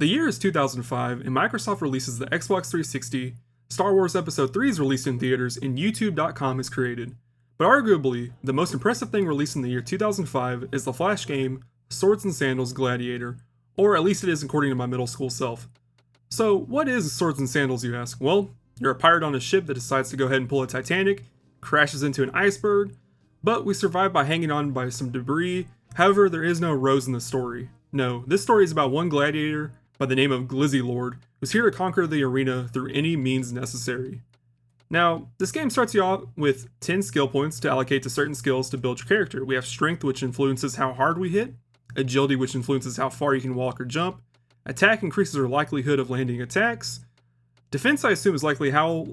The year is 2005, and Microsoft releases the Xbox 360, Star Wars Episode 3 is released in theaters, and YouTube.com is created. But arguably, the most impressive thing released in the year 2005 is the Flash game Swords and Sandals Gladiator, or at least it is according to my middle school self. So, what is Swords and Sandals, you ask? Well, you're a pirate on a ship that decides to go ahead and pull a Titanic, crashes into an iceberg, but we survive by hanging on by some debris. However, there is no Rose in the story. No, this story is about one gladiator by the name of Glizzy Lord, who's here to conquer the arena through any means necessary. Now, this game starts you off with 10 skill points to allocate to certain skills to build your character. We have strength, which influences how hard we hit, agility, which influences how far you can walk or jump, attack increases our likelihood of landing attacks, defense, I assume, is likely how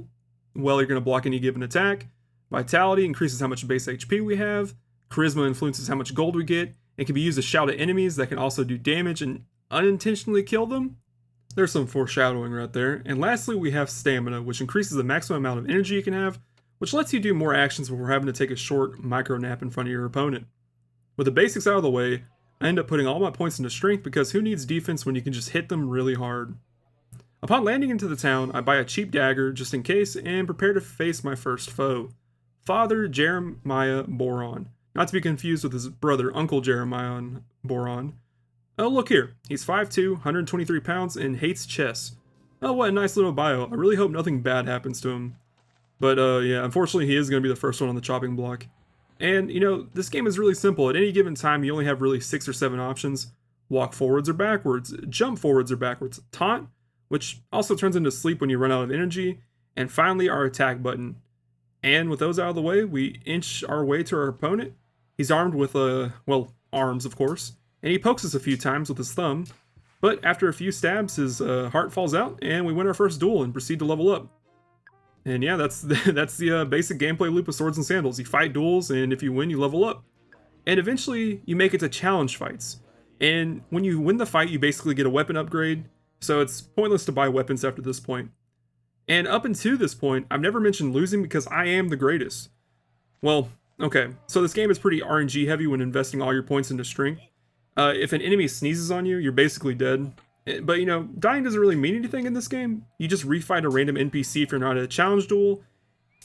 well you're going to block any given attack, vitality increases how much base HP we have, charisma influences how much gold we get, and can be used to shout at enemies that can also do damage and unintentionally kill them. There's some foreshadowing right there. And lastly, we have stamina, which increases the maximum amount of energy you can have, which lets you do more actions before having to take a short micro nap in front of your opponent. With the basics out of the way, I end up putting all my points into strength because who needs defense when you can just hit them really hard? Upon landing into the town, I buy a cheap dagger just in case and prepare to face my first foe, Father Jeremiah Boron, not to be confused with his brother Uncle Jeremiah Boron. Oh, look here. He's 5'2", 123 pounds, and hates chess. Oh, what a nice little bio. I really hope nothing bad happens to him. But, yeah, unfortunately, he is going to be the first one on the chopping block. And, this game is really simple. At any given time, you only have really 6 or 7 options. Walk forwards or backwards, jump forwards or backwards, taunt, which also turns into sleep when you run out of energy, and finally our attack button. And with those out of the way, we inch our way to our opponent. He's armed with, arms, of course. And he pokes us a few times with his thumb, but after a few stabs, his heart falls out, and we win our first duel and proceed to level up. And yeah, that's the basic gameplay loop of Swords and Sandals. You fight duels, and if you win, you level up. And eventually, you make it to challenge fights. And when you win the fight, you basically get a weapon upgrade, so it's pointless to buy weapons after this point. And up until this point, I've never mentioned losing because I am the greatest. Well, okay, so this game is pretty RNG heavy when investing all your points into strength. If an enemy sneezes on you, you're basically dead. But dying doesn't really mean anything in this game. You just refight a random NPC if you're not at a challenge duel.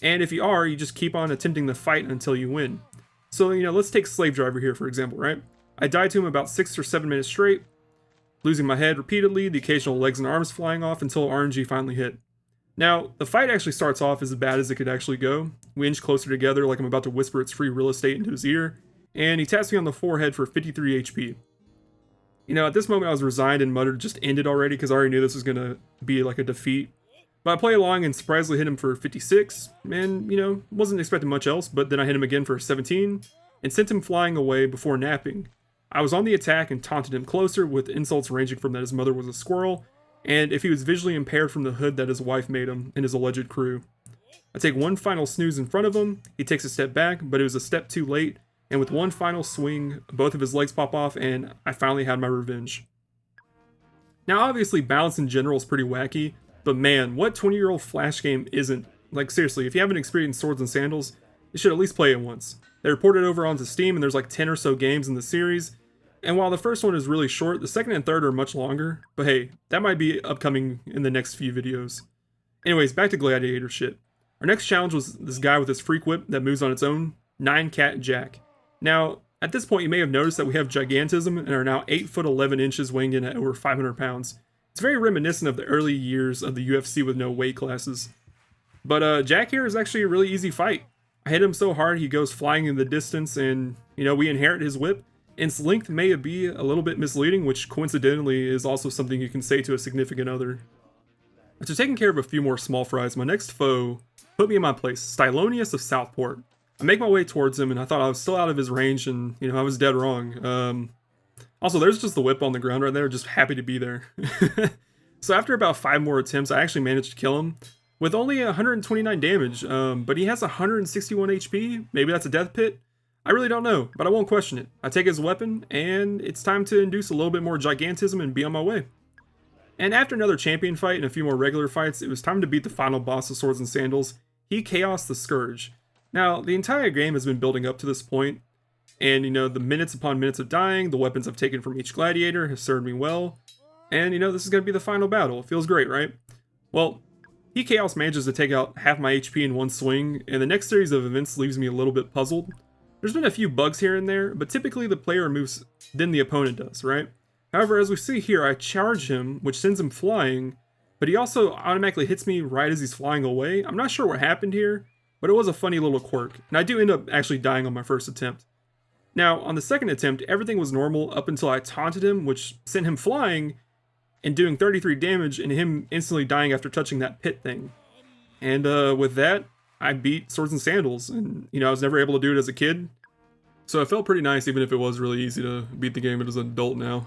And if you are, you just keep on attempting the fight until you win. So, let's take Slave Driver here, for example, right? I died to him about 6 or 7 minutes straight, losing my head repeatedly, the occasional legs and arms flying off until RNG finally hit. Now, the fight actually starts off as bad as it could actually go. We inch closer together like I'm about to whisper its free real estate into his ear, and he taps me on the forehead for 53 HP. At this moment I was resigned and muttered just ended already because I already knew this was going to be like a defeat. But I play along and surprisingly hit him for 56, and, wasn't expecting much else, but then I hit him again for 17, and sent him flying away before napping. I was on the attack and taunted him closer with insults ranging from that his mother was a squirrel, and if he was visually impaired from the hood that his wife made him and his alleged crew. I take one final snooze in front of him, he takes a step back, but it was a step too late, and with one final swing, both of his legs pop off, and I finally had my revenge. Now, obviously, balance in general is pretty wacky, but man, what 20-year-old Flash game isn't? Like, seriously, if you haven't experienced Swords and Sandals, you should at least play it once. They reported over onto Steam, and there's like 10 or so games in the series, and while the first one is really short, the second and third are much longer, but hey, that might be upcoming in the next few videos. Anyways, back to Gladiator shit. Our next challenge was this guy with his freak whip that moves on its own, 9-Cat Jack. Now, at this point you may have noticed that we have gigantism and are now 8 foot 11 inches, weighing in at over 500 pounds. It's very reminiscent of the early years of the UFC with no weight classes. But Jack here is actually a really easy fight. I hit him so hard he goes flying in the distance, and we inherit his whip. Its length may be a little bit misleading, which coincidentally is also something you can say to a significant other. After taking care of a few more small fries, my next foe put me in my place, Stylonius of Southport. I make my way towards him, and I thought I was still out of his range, and, I was dead wrong. Also, there's just the whip on the ground right there, just happy to be there. So after about 5 more attempts, I actually managed to kill him, with only 129 damage, but he has 161 HP, maybe that's a death pit? I really don't know, but I won't question it. I take his weapon, and it's time to induce a little bit more gigantism and be on my way. And after another champion fight and a few more regular fights, it was time to beat the final boss of Swords and Sandals, Chaos the Scourge. Now, the entire game has been building up to this point, and the minutes upon minutes of dying, the weapons I've taken from each gladiator have served me well. And, this is going to be the final battle. It feels great, right? Well, he Chaos manages to take out half my HP in one swing, and the next series of events leaves me a little bit puzzled. There's been a few bugs here and there, but typically the player moves then the opponent does, right? However, as we see here, I charge him, which sends him flying, but he also automatically hits me right as he's flying away. I'm not sure what happened here, but it was a funny little quirk, and I do end up actually dying on my first attempt. Now, on the second attempt, everything was normal up until I taunted him, which sent him flying and doing 33 damage and him instantly dying after touching that pit thing. And with that, I beat Swords and Sandals, and I was never able to do it as a kid. So it felt pretty nice, even if it was really easy to beat the game as an adult now.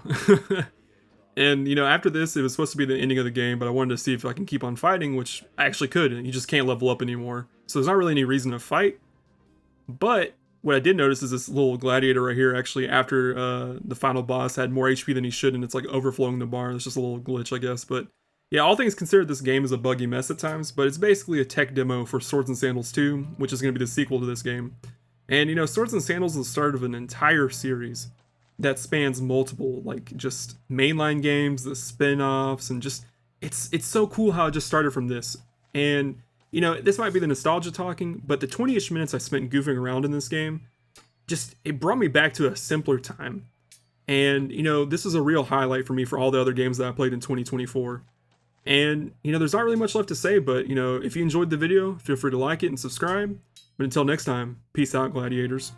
And, after this, it was supposed to be the ending of the game, but I wanted to see if I can keep on fighting, which I actually could. You just can't level up anymore. So there's not really any reason to fight. But what I did notice is this little gladiator right here, actually, after the final boss had more HP than he should, and it's like overflowing the bar. It's just a little glitch, I guess. But yeah, all things considered, this game is a buggy mess at times, but it's basically a tech demo for Swords and Sandals 2, which is going to be the sequel to this game. And, Swords and Sandals is the start of an entire series that spans multiple, like, just mainline games, the spin-offs, and just, it's so cool how it just started from this. And, this might be the nostalgia talking, but the 20-ish minutes I spent goofing around in this game, it brought me back to a simpler time. And, this is a real highlight for me for all the other games that I played in 2024. And, there's not really much left to say, but, if you enjoyed the video, feel free to like it and subscribe. But until next time, peace out, gladiators.